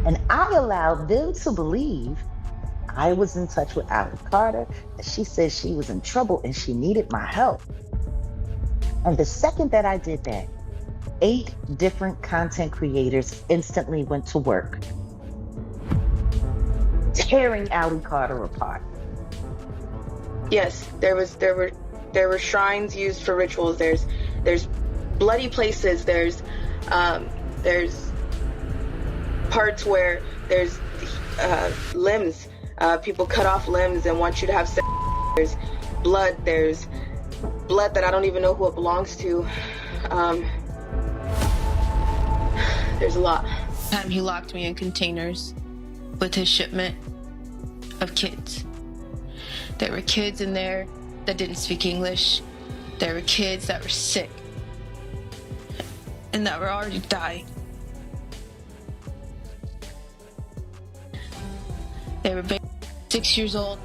And I allowed them to believe I was in touch with Ally Carter, and she said she was in trouble and she needed my help. And the second that I did that, 8 different content creators instantly went to work, tearing Ally Carter apart. Yes, there were shrines used for rituals. There's bloody places. There's parts where there's limbs. People cut off limbs and want you to have sex. There's blood. There's blood that I don't even know who it belongs to. There's a lot. He locked me in containers with his shipment of kids. There were kids in there that didn't speak English. There were kids that were sick and that were already dying. They were 6 years old,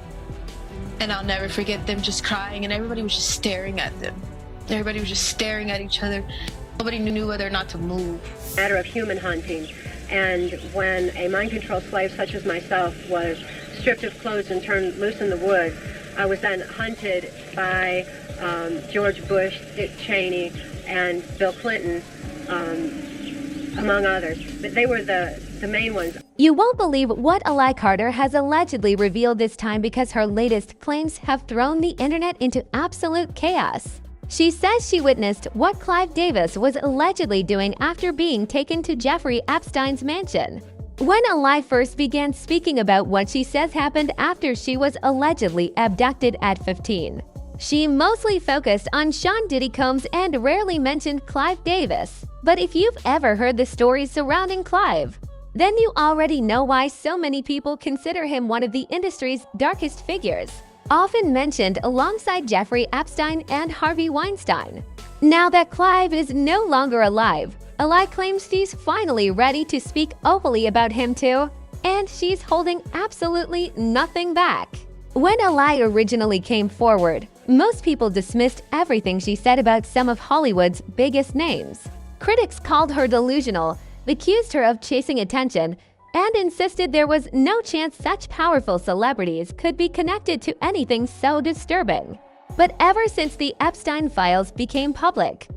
and I'll never forget them just crying, and everybody was just staring at them. Everybody was just staring at each other. Nobody knew whether or not to move. Matter of human hunting, and when a mind control slave such as myself was stripped of clothes and turned loose in the woods, I was then hunted by George Bush, Dick Cheney, and Bill Clinton, among others. But they were the main ones. You won't believe what Ally Carter has allegedly revealed this time because her latest claims have thrown the internet into absolute chaos. She says she witnessed what Clive Davis was allegedly doing after being taken to Jeffrey Epstein's mansion. When Ally first began speaking about what she says happened after she was allegedly abducted at 15, she mostly focused on Sean Diddy Combs and rarely mentioned Clive Davis. But if you've ever heard the stories surrounding Clive, then you already know why so many people consider him one of the industry's darkest figures, often mentioned alongside Jeffrey Epstein and Harvey Weinstein. Now that Clive is no longer alive, Ally claims she's finally ready to speak openly about him too, and she's holding absolutely nothing back. When Ally originally came forward, most people dismissed everything she said about some of Hollywood's biggest names. Critics called her delusional, accused her of chasing attention, and insisted there was no chance such powerful celebrities could be connected to anything so disturbing. But ever since the Epstein files became public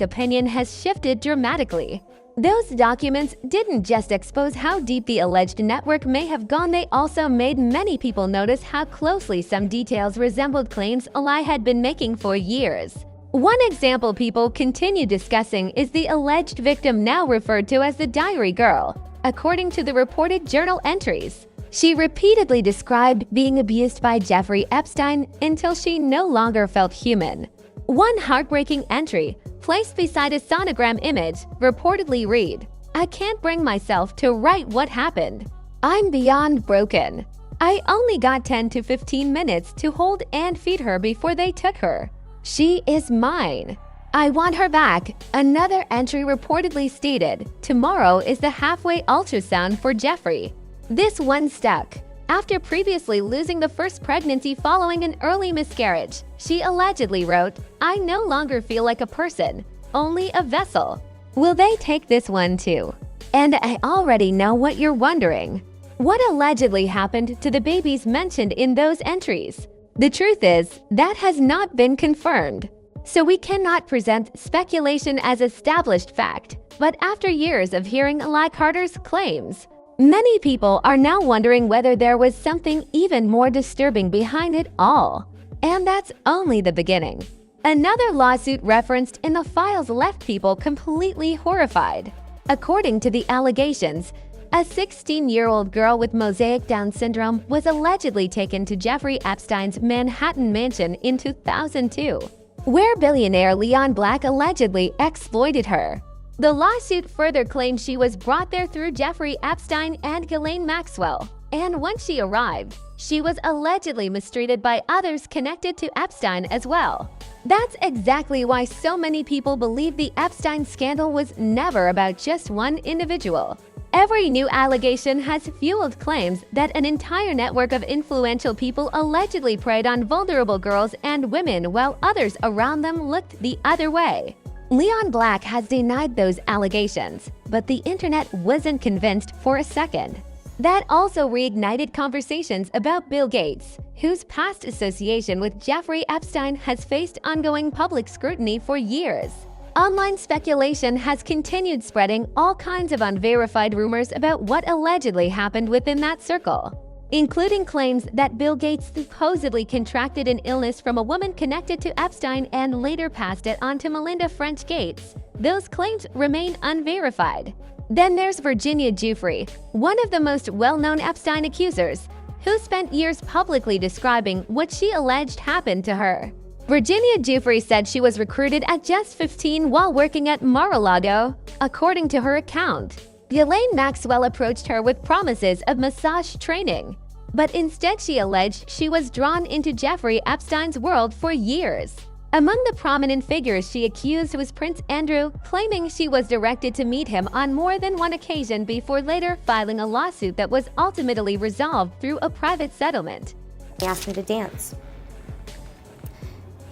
opinion has shifted dramatically. Those documents didn't just expose how deep the alleged network may have gone, they also made many people notice how closely some details resembled claims Ally had been making for years. One example people continue discussing is the alleged victim now referred to as the Diary Girl. According to the reported journal entries, she repeatedly described being abused by Jeffrey Epstein until she no longer felt human. One heartbreaking entry, placed beside a sonogram image, reportedly read, "I can't bring myself to write what happened. I'm beyond broken. I only got 10 to 15 minutes to hold and feed her before they took her. She is mine. I want her back." Another entry reportedly stated, "Tomorrow is the halfway ultrasound for Jeffrey." This one stuck. After previously losing the first pregnancy following an early miscarriage, she allegedly wrote, "I no longer feel like a person, only a vessel." Will they take this one too? And I already know what you're wondering. What allegedly happened to the babies mentioned in those entries? The truth is, that has not been confirmed. So we cannot present speculation as established fact. But after years of hearing Ally Carter's claims, many people are now wondering whether there was something even more disturbing behind it all. And that's only the beginning. Another lawsuit referenced in the files left people completely horrified. According to the allegations, a 16-year-old girl with mosaic Down syndrome was allegedly taken to Jeffrey Epstein's Manhattan mansion in 2002, where billionaire Leon Black allegedly exploited her. The lawsuit further claimed she was brought there through Jeffrey Epstein and Ghislaine Maxwell, and once she arrived, she was allegedly mistreated by others connected to Epstein as well. That's exactly why so many people believe the Epstein scandal was never about just one individual. Every new allegation has fueled claims that an entire network of influential people allegedly preyed on vulnerable girls and women while others around them looked the other way. Leon Black has denied those allegations, but the internet wasn't convinced for a second. That also reignited conversations about Bill Gates, whose past association with Jeffrey Epstein has faced ongoing public scrutiny for years. Online speculation has continued spreading all kinds of unverified rumors about what allegedly happened within that circle, including claims that Bill Gates supposedly contracted an illness from a woman connected to Epstein and later passed it on to Melinda French Gates. Those claims remain unverified. Then there's Virginia Giuffre, one of the most well-known Epstein accusers, who spent years publicly describing what she alleged happened to her. Virginia Giuffre said she was recruited at just 15 while working at Mar-a-Lago, according to her account. Ghislaine Maxwell approached her with promises of massage training, but instead she alleged she was drawn into Jeffrey Epstein's world for years. Among the prominent figures she accused was Prince Andrew, claiming she was directed to meet him on more than one occasion before later filing a lawsuit that was ultimately resolved through a private settlement. He asked me to dance.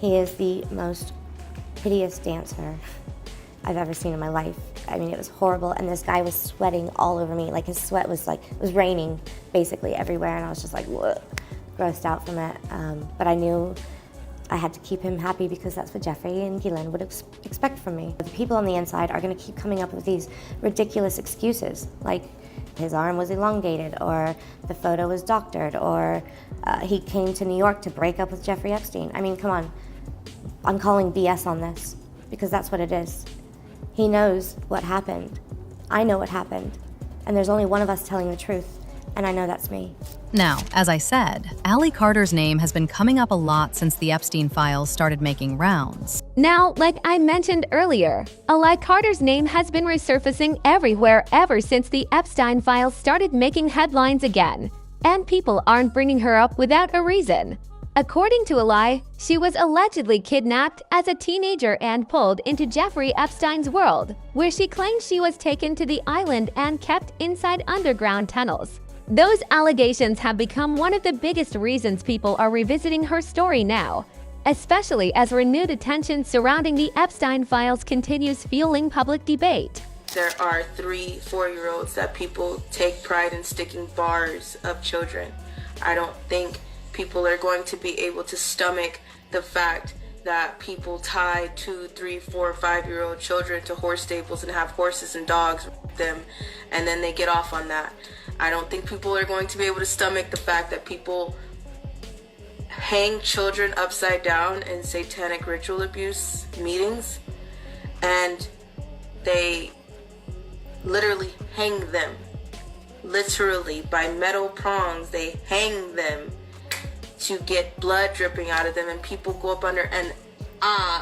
He is the most hideous dancer I've ever seen in my life. I mean, it was horrible, and this guy was sweating all over me. Like, his sweat was like, it was raining basically everywhere, and I was just like, whoa, grossed out from it. But I knew I had to keep him happy because that's what Jeffrey and Ghislaine would expect from me. The people on the inside are gonna keep coming up with these ridiculous excuses, like his arm was elongated, or the photo was doctored, or he came to New York to break up with Jeffrey Epstein. I mean, come on. I'm calling BS on this because that's what it is. He knows what happened. I know what happened. And there's only one of us telling the truth, and I know that's me. Now, as I said, Ally Carter's name has been coming up a lot since the Epstein files started making rounds. Now, like I mentioned earlier, Ally Carter's name has been resurfacing everywhere ever since the Epstein files started making headlines again, and people aren't bringing her up without a reason. According to Ally, she was allegedly kidnapped as a teenager and pulled into Jeffrey Epstein's world, where she claims she was taken to the island and kept inside underground tunnels. Those allegations have become one of the biggest reasons people are revisiting her story now, especially as renewed attention surrounding the Epstein files continues fueling public debate. There are 3 4-year-olds that people take pride in sticking bars of children. I don't think people are going to be able to stomach the fact that people tie 2, 3, 4, 5-year-old children to horse stables and have horses and dogs with them, and then they get off on that. I don't think people are going to be able to stomach the fact that people hang children upside down in satanic ritual abuse meetings, and they literally hang them. Literally, by metal prongs, they hang them to get blood dripping out of them, and people go up under and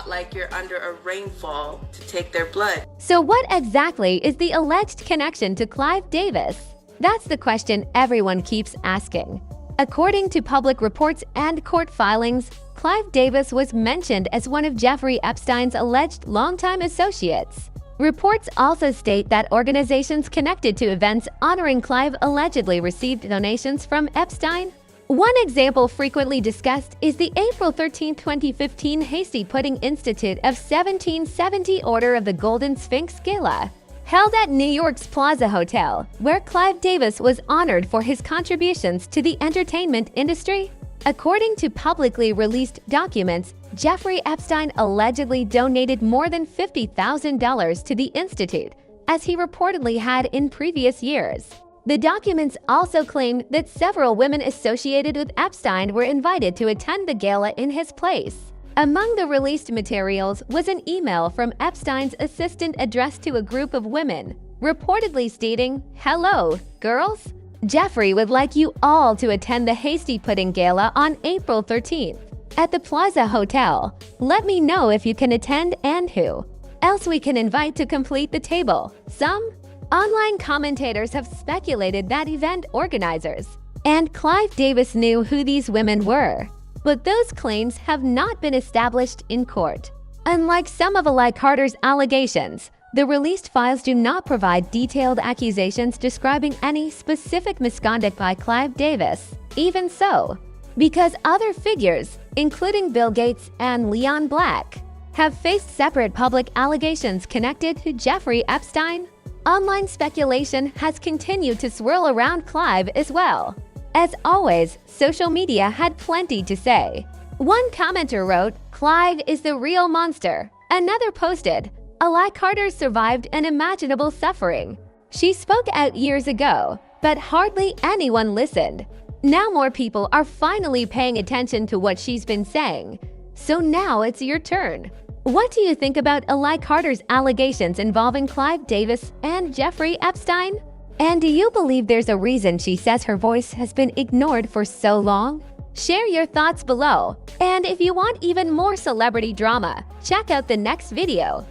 like you're under a rainfall to take their blood. So what exactly is the alleged connection to Clive Davis? That's the question everyone keeps asking. According to public reports and court filings, Clive Davis was mentioned as one of Jeffrey Epstein's alleged longtime associates. Reports also state that organizations connected to events honoring Clive allegedly received donations from Epstein. One example frequently discussed is the April 13, 2015 Hasty Pudding Institute of 1770 Order of the Golden Sphinx Gala, held at New York's Plaza Hotel, where Clive Davis was honored for his contributions to the entertainment industry. According to publicly released documents, Jeffrey Epstein allegedly donated more than $50,000 to the institute, as he reportedly had in previous years. The documents also claimed that several women associated with Epstein were invited to attend the gala in his place. Among the released materials was an email from Epstein's assistant addressed to a group of women, reportedly stating, "Hello, girls. Jeffrey would like you all to attend the Hasty Pudding Gala on April 13th at the Plaza Hotel. Let me know if you can attend and who. Else we can invite to complete the table. Some online commentators have speculated that event organizers and Clive Davis knew who these women were, but those claims have not been established in court. Unlike some of Ally Carter's allegations, the released files do not provide detailed accusations describing any specific misconduct by Clive Davis. Even so, because other figures, including Bill Gates and Leon Black, have faced separate public allegations connected to Jeffrey Epstein. Online speculation has continued to swirl around Clive as well. As always, social media had plenty to say. One commenter wrote, "Clive is the real monster." Another posted, "Ally Carter survived unimaginable suffering. She spoke out years ago, but hardly anyone listened. Now more people are finally paying attention to what she's been saying. So now it's your turn." What do you think about Ally Carter's allegations involving Clive Davis and Jeffrey Epstein? And do you believe there's a reason she says her voice has been ignored for so long? Share your thoughts below. And if you want even more celebrity drama, check out the next video.